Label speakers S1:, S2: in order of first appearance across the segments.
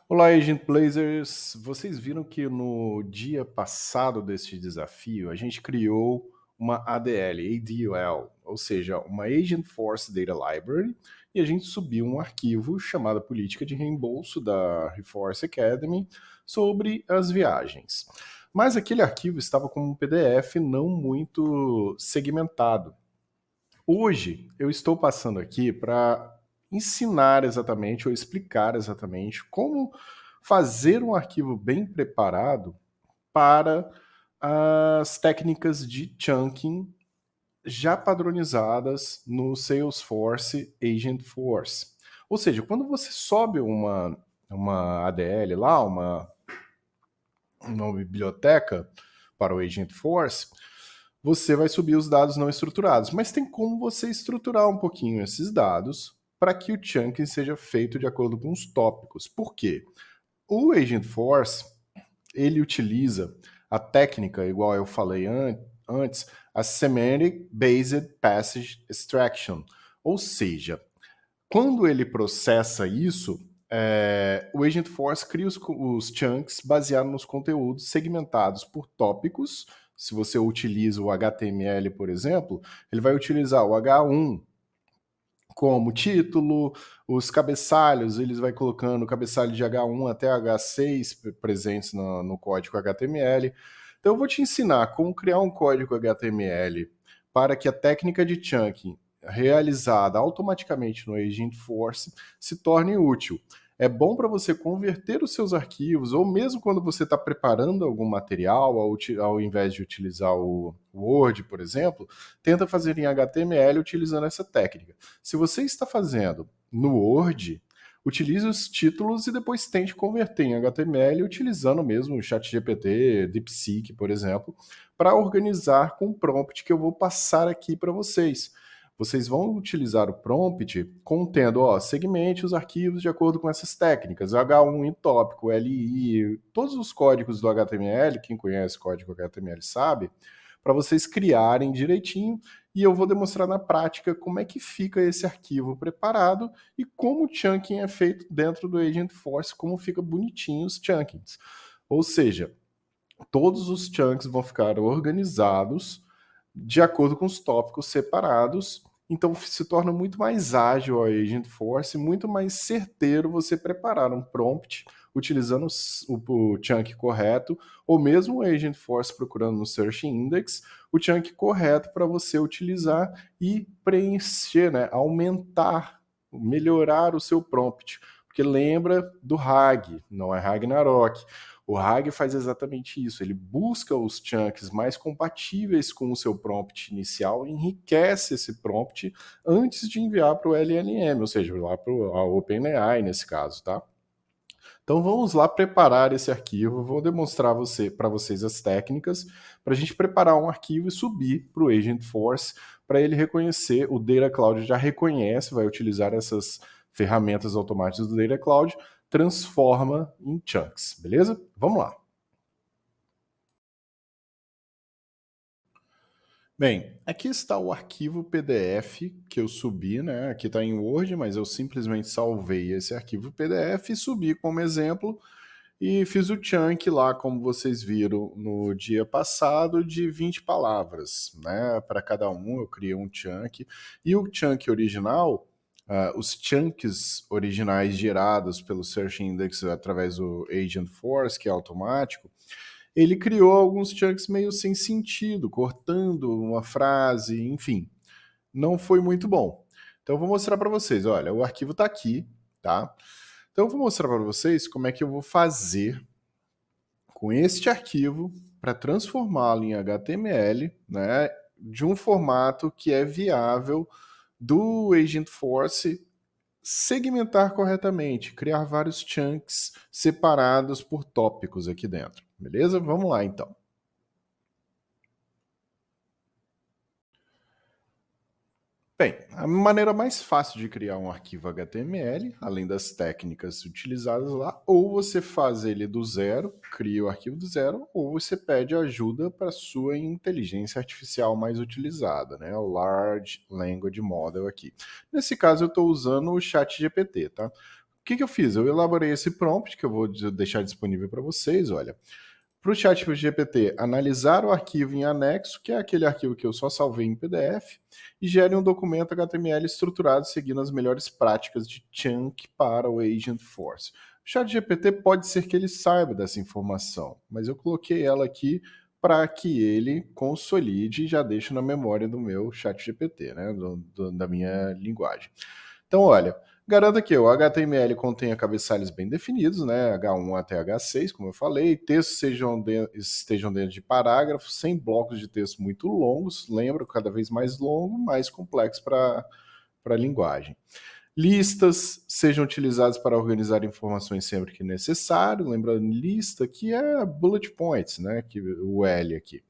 S1: Olá, Agent Blazers! Vocês viram que no dia passado deste desafio a gente criou uma ADL, ADL, ou seja, uma Agent Force Data Library, e a gente subiu um arquivo chamado Política de Reembolso da Reforce Academy sobre as viagens. Mas aquele arquivo estava como um PDF não muito segmentado. Hoje eu estou passando aqui para ensinar exatamente ou explicar exatamente como fazer um arquivo bem preparado para as técnicas de chunking já padronizadas no Salesforce Agentforce. Ou seja, quando você sobe uma ADL lá, uma biblioteca para o Agentforce, você vai subir os dados não estruturados, mas tem como você estruturar um pouquinho esses dados para que o chunking seja feito de acordo com os tópicos. Por quê? O Agentforce, ele utiliza a técnica, igual eu falei antes, a Semantic Based Passage Extraction. Ou seja, quando ele processa isso, o Agentforce cria os chunks baseados nos conteúdos segmentados por tópicos. Se você utiliza o HTML, por exemplo, ele vai utilizar o H1 como título, os cabeçalhos, eles vai colocando o cabeçalho de H1 até H6 presentes no código HTML. Então eu vou te ensinar como criar um código HTML para que a técnica de chunking realizada automaticamente no Agentforce se torne útil. É bom para você converter os seus arquivos, ou mesmo quando você está preparando algum material, ao invés de utilizar o Word, por exemplo, tenta fazer em HTML utilizando essa técnica. Se você está fazendo no Word, utilize os títulos e depois tente converter em HTML utilizando mesmo o ChatGPT, DeepSeek, por exemplo, para organizar com o prompt que eu vou passar aqui para vocês. Vocês vão utilizar o prompt contendo, segmente os arquivos de acordo com essas técnicas, H1 em tópico, LI, todos os códigos do HTML, quem conhece código HTML sabe, para vocês criarem direitinho, e eu vou demonstrar na prática como é que fica esse arquivo preparado e como o chunking é feito dentro do Agentforce, como fica bonitinho os chunkings. Ou seja, todos os chunks vão ficar organizados de acordo com os tópicos separados, então se torna muito mais ágil a Agentforce, muito mais certeiro você preparar um prompt utilizando o chunk correto, ou mesmo o Agentforce procurando no Search Index, o chunk correto para você utilizar e preencher, né, aumentar, melhorar o seu prompt. Porque lembra do RAG, não é Ragnarok. O RAG faz exatamente isso, ele busca os chunks mais compatíveis com o seu prompt inicial, enriquece esse prompt antes de enviar para o LLM, ou seja, lá para o OpenAI nesse caso, tá? Então vamos lá preparar esse arquivo, vou demonstrar para vocês as técnicas para a gente preparar um arquivo e subir para o Agentforce para ele reconhecer, o Data Cloud já reconhece, vai utilizar essas ferramentas automáticas do Data Cloud, transforma em chunks, beleza? Vamos lá. Bem, aqui está o arquivo PDF que eu subi, né? Aqui está em Word, mas eu simplesmente salvei esse arquivo PDF e subi como exemplo e fiz o chunk lá, como vocês viram no dia passado, de 20 palavras, né? Para cada um eu criei um chunk. E o chunk original, os chunks originais gerados pelo Search Index através do Agentforce, que é automático, ele criou alguns chunks meio sem sentido, cortando uma frase, enfim. Não foi muito bom. Então eu vou mostrar para vocês, olha, o arquivo está aqui, tá? Então eu vou mostrar para vocês como é que eu vou fazer com este arquivo para transformá-lo em HTML, né, de um formato que é viável do Agentforce segmentar corretamente, criar vários chunks separados por tópicos aqui dentro. Beleza? Vamos lá então. Bem, a maneira mais fácil de criar um arquivo HTML, além das técnicas utilizadas lá, ou você faz ele do zero, cria o arquivo do zero, ou você pede ajuda para sua inteligência artificial mais utilizada, né? O Large Language Model aqui. Nesse caso eu estou usando o ChatGPT, tá? que eu fiz? Eu elaborei esse prompt, que eu vou deixar disponível para vocês, olha. Para o ChatGPT analisar o arquivo em anexo, que é aquele arquivo que eu só salvei em PDF, e gere um documento HTML estruturado seguindo as melhores práticas de chunk para o Agentforce. O ChatGPT pode ser que ele saiba dessa informação, mas eu coloquei ela aqui para que ele consolide e já deixe na memória do meu ChatGPT, né, da minha linguagem. Então, olha, garanta que o HTML contenha cabeçalhos bem definidos, né, H1 até H6, como eu falei, textos estejam dentro de parágrafos, sem blocos de texto muito longos, lembra, cada vez mais longo, mais complexo para a linguagem. Listas sejam utilizadas para organizar informações sempre que necessário, lembrando, lista que é bullet points, né, que o L aqui,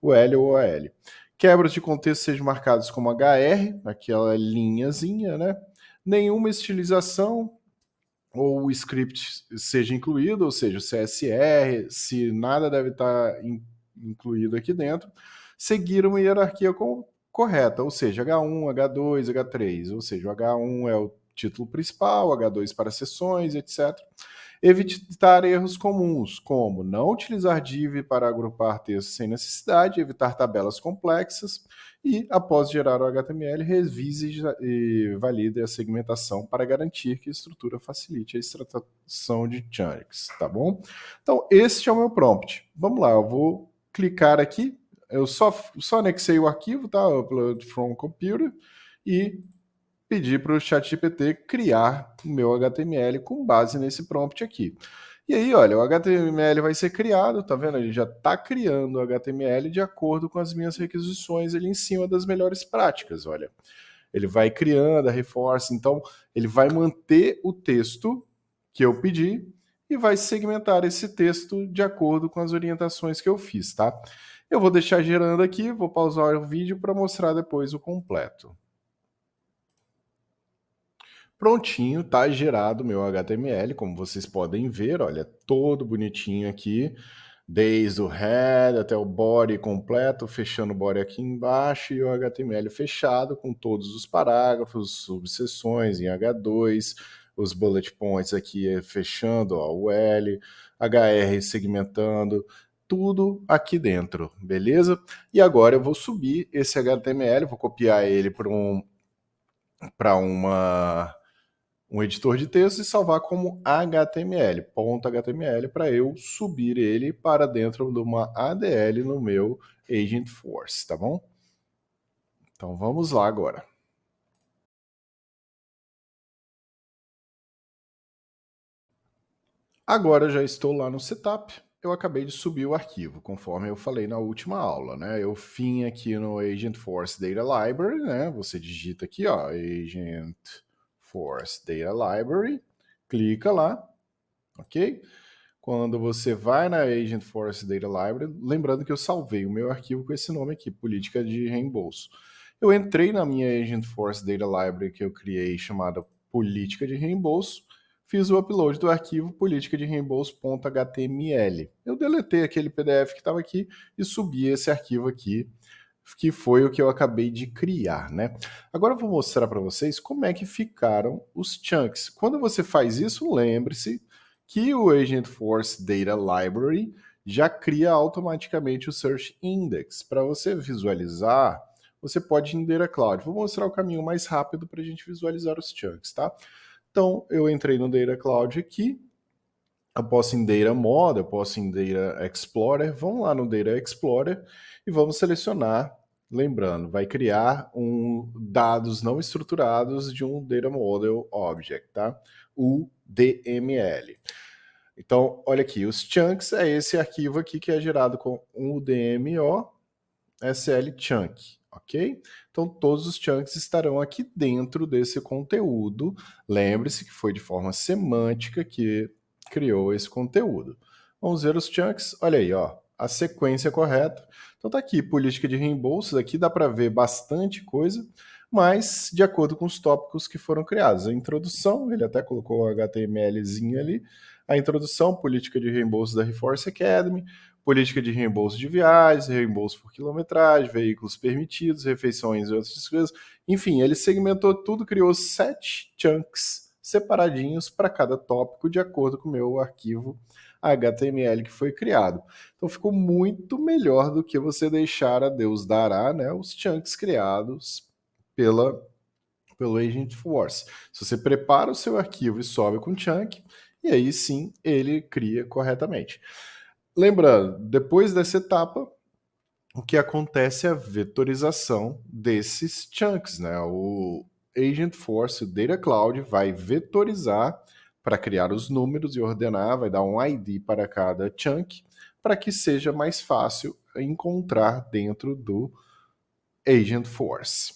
S1: o L ou o L. Quebras de contexto sejam marcados como HR, aquela linhazinha, né? Nenhuma estilização ou script seja incluído, ou seja, o CSR, se nada deve estar incluído aqui dentro, seguir uma hierarquia correta, ou seja, H1, H2, H3, ou seja, o H1 é o título principal, H2 para sessões, etc. Evitar erros comuns, como não utilizar div para agrupar textos sem necessidade, evitar tabelas complexas e, após gerar o HTML, revise e valide a segmentação para garantir que a estrutura facilite a extração de chunks, tá bom? Então, este é o meu prompt. Vamos lá, eu vou clicar aqui, eu só anexei o arquivo, tá? Upload from computer, e pedir para o ChatGPT criar o meu HTML com base nesse prompt aqui. E aí, olha, o HTML vai ser criado, tá vendo? Ele já está criando o HTML de acordo com as minhas requisições ali em cima das melhores práticas, olha. Ele vai criando a reforce, então ele vai manter o texto que eu pedi e vai segmentar esse texto de acordo com as orientações que eu fiz, tá? Eu vou deixar gerando aqui, vou pausar o vídeo para mostrar depois o completo. Prontinho, tá gerado o meu HTML, como vocês podem ver, olha, todo bonitinho aqui, desde o head até o body completo, fechando o body aqui embaixo e o HTML fechado com todos os parágrafos, subseções em H2, os bullet points aqui fechando, ó, o L, HR segmentando, tudo aqui dentro, beleza? E agora eu vou subir esse HTML, vou copiar ele para um editor de texto e salvar como HTML, ponto .html, para eu subir ele para dentro de uma ADL no meu Agentforce, tá bom? Então vamos lá agora. Agora eu já estou lá no setup, eu acabei de subir o arquivo, conforme eu falei na última aula, né? Eu vim aqui no Agentforce Data Library, né? Você digita aqui, ó, Agentforce Data Library, clica lá, ok? Quando você vai na Agentforce Data Library, lembrando que eu salvei o meu arquivo com esse nome aqui, política de reembolso. Eu entrei na minha Agentforce Data Library que eu criei, chamada política de reembolso, fiz o upload do arquivo política de reembolso.html. Eu deletei aquele PDF que estava aqui e subi esse arquivo aqui, que foi o que eu acabei de criar, né? Agora eu vou mostrar para vocês como é que ficaram os chunks. Quando você faz isso, lembre-se que o Agentforce Data Library já cria automaticamente o Search Index. Para você visualizar, você pode ir em Data Cloud. Vou mostrar o caminho mais rápido para a gente visualizar os chunks, tá? Então, eu entrei no Data Cloud aqui, eu posso ir em Data Model, eu posso ir em Data Explorer, vamos lá no Data Explorer e vamos selecionar, lembrando, vai criar dados não estruturados de um Data Model Object, tá? O DML. Então, olha aqui, os chunks é esse arquivo aqui que é gerado com o DMO SL chunk, ok? Então, todos os chunks estarão aqui dentro desse conteúdo. Lembre-se que foi de forma semântica que criou esse conteúdo. Vamos ver os chunks. Olha aí, ó, a sequência correta. Então tá aqui, política de reembolsos. Aqui dá para ver bastante coisa, mas de acordo com os tópicos que foram criados. A introdução, ele até colocou o HTMLzinho ali. A introdução, política de reembolso da Reforce Academy, política de reembolso de viagens, reembolso por quilometragem, veículos permitidos, refeições e outras coisas. Enfim, ele segmentou tudo, criou 7 chunks separadinhos para cada tópico de acordo com o meu arquivo HTML que foi criado. Então ficou muito melhor do que você deixar a Deus dará, né, os chunks criados pelo Agentforce. Se você prepara o seu arquivo e sobe com chunk, e aí sim ele cria corretamente. Lembrando, depois dessa etapa, o que acontece é a vetorização desses chunks, né? O Agentforce, o Data Cloud, vai vetorizar para criar os números e ordenar, vai dar um ID para cada chunk, para que seja mais fácil encontrar dentro do Agentforce.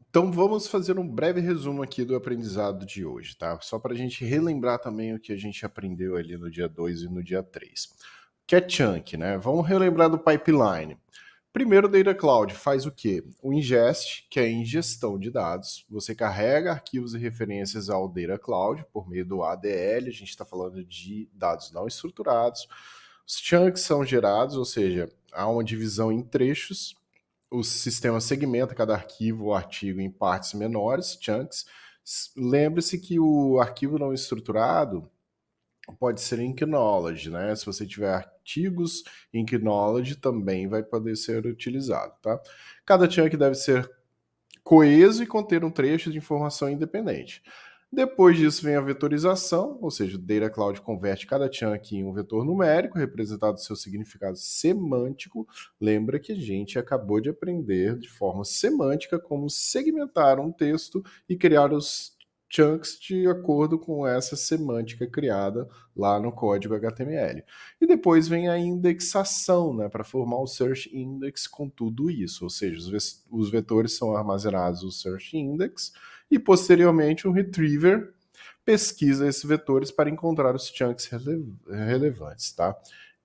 S1: Então vamos fazer um breve resumo aqui do aprendizado de hoje, tá? Só para a gente relembrar também o que a gente aprendeu ali no dia 2 e no dia 3. Que é chunk, né? Vamos relembrar do pipeline. Primeiro, o Data Cloud faz o quê? O ingest, que é a ingestão de dados. Você carrega arquivos e referências ao Data Cloud por meio do ADL, a gente está falando de dados não estruturados. Os chunks são gerados, ou seja, há uma divisão em trechos. O sistema segmenta cada arquivo ou artigo em partes menores, chunks. Lembre-se que o arquivo não estruturado pode ser em Knowledge, né? Se você tiver artigos em Knowledge, também vai poder ser utilizado, tá? Cada chunk deve ser coeso e conter um trecho de informação independente. Depois disso vem a vetorização, ou seja, o Data Cloud converte cada chunk em um vetor numérico, representado seu significado semântico. Lembra que a gente acabou de aprender de forma semântica como segmentar um texto e criar os chunks de acordo com essa semântica criada lá no código HTML. E depois vem a indexação, né, para formar o search index com tudo isso, ou seja, os vetores são armazenados no search index e posteriormente um retriever pesquisa esses vetores para encontrar os chunks relevantes, tá?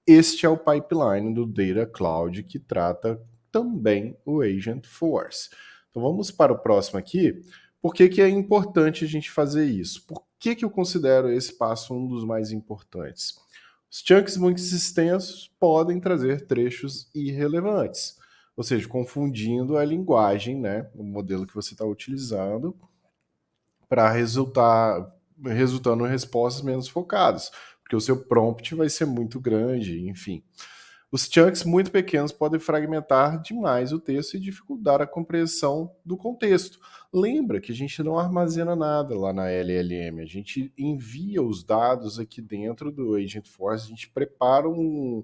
S1: Este é o pipeline do Data Cloud que trata também o Agentforce. Então vamos para o próximo aqui. Por que é importante a gente fazer isso? Por que eu considero esse passo um dos mais importantes? Os chunks muito extensos podem trazer trechos irrelevantes, ou seja, confundindo a linguagem, né, o modelo que você está utilizando, para resultando em respostas menos focadas, porque o seu prompt vai ser muito grande, enfim. Os chunks muito pequenos podem fragmentar demais o texto e dificultar a compreensão do contexto. Lembra que a gente não armazena nada lá na LLM, a gente envia os dados aqui dentro do Agentforce, a gente prepara um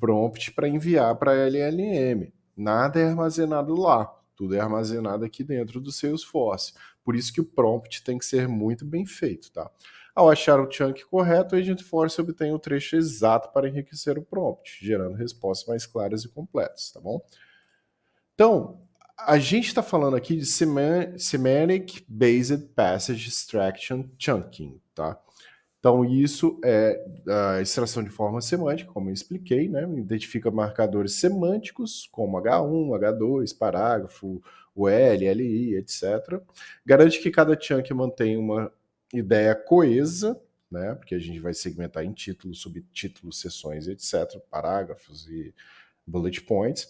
S1: prompt para enviar para a LLM. Nada é armazenado lá, tudo é armazenado aqui dentro do Salesforce. Por isso que o prompt tem que ser muito bem feito, tá? Ao achar o chunk correto, o Agentforce obtém o trecho exato para enriquecer o prompt, gerando respostas mais claras e completas, tá bom? Então, a gente está falando aqui de Semantic Based Passage Extraction Chunking, tá? Então, isso é a extração de forma semântica, como eu expliquei, né? Identifica marcadores semânticos, como H1, H2, parágrafo, o L, LI, etc. Garante que cada chunk mantenha uma ideia coesa, né? Porque a gente vai segmentar em títulos, subtítulos, seções, etc., parágrafos e bullet points.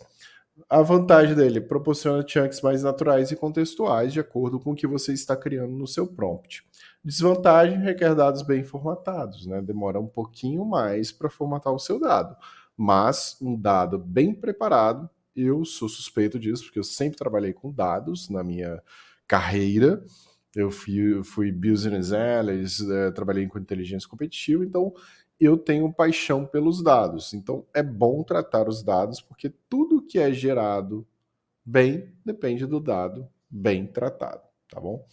S1: A vantagem dele proporciona chunks mais naturais e contextuais, de acordo com o que você está criando no seu prompt. Desvantagem requer dados bem formatados, né? Demora um pouquinho mais para formatar o seu dado. Mas um dado bem preparado, eu sou suspeito disso, porque eu sempre trabalhei com dados na minha carreira. Eu fui business analyst, trabalhei com inteligência competitiva, então eu tenho paixão pelos dados. Então é bom tratar os dados, porque tudo que é gerado bem depende do dado bem tratado, tá bom?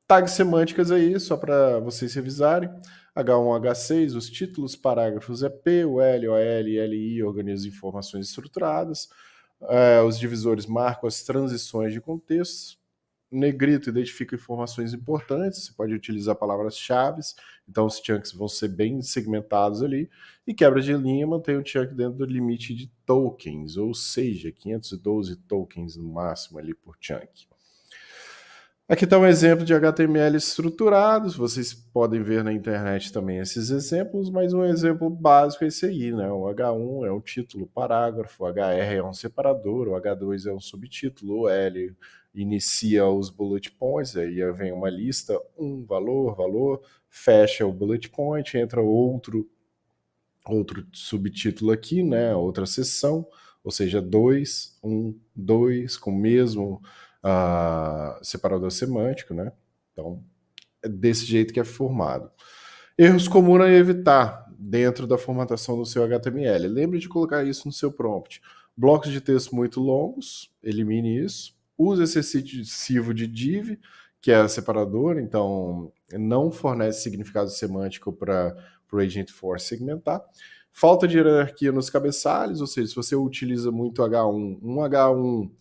S1: Tags semânticas aí, só para vocês revisarem. H1, H6, os títulos, parágrafos é P, o L, o L, LI organiza informações estruturadas. Os divisores marcam as transições de contexto. Negrito identifica informações importantes, você pode utilizar palavras-chave, então os chunks vão ser bem segmentados ali. E quebra de linha mantém o chunk dentro do limite de tokens, ou seja, 512 tokens no máximo ali por chunk. Aqui está um exemplo de HTML estruturados, vocês podem ver na internet também esses exemplos, mas um exemplo básico é esse aí, né? O H1 é um título, parágrafo, o HR é um separador, o H2 é um subtítulo, o L inicia os bullet points, aí vem uma lista, valor, fecha o bullet point, entra outro subtítulo aqui, né? Outra seção, ou seja, 2, 1, 2, com o mesmo separador semântico, né? Então, é desse jeito que é formado. Erros comuns a evitar dentro da formatação do seu HTML. Lembre de colocar isso no seu prompt. Blocos de texto muito longos, elimine isso. Use excessivo de div, que é separador, então não fornece significado semântico para o Agentforce segmentar. Falta de hierarquia nos cabeçalhos, ou seja, se você utiliza muito H1, um H1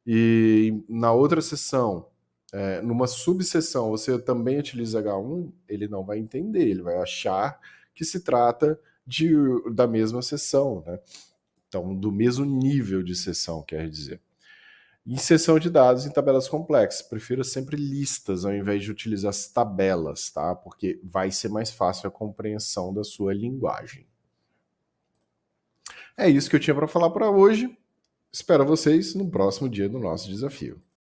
S1: e na outra seção, numa subseção, você também utiliza H1, ele não vai entender, ele vai achar que se trata da mesma seção, né? Então, do mesmo nível de seção, quer dizer. Inserção de dados em tabelas complexas. Prefiro sempre listas ao invés de utilizar as tabelas, tá? Porque vai ser mais fácil a compreensão da sua linguagem. É isso que eu tinha para falar para hoje. Espero vocês no próximo dia do nosso desafio.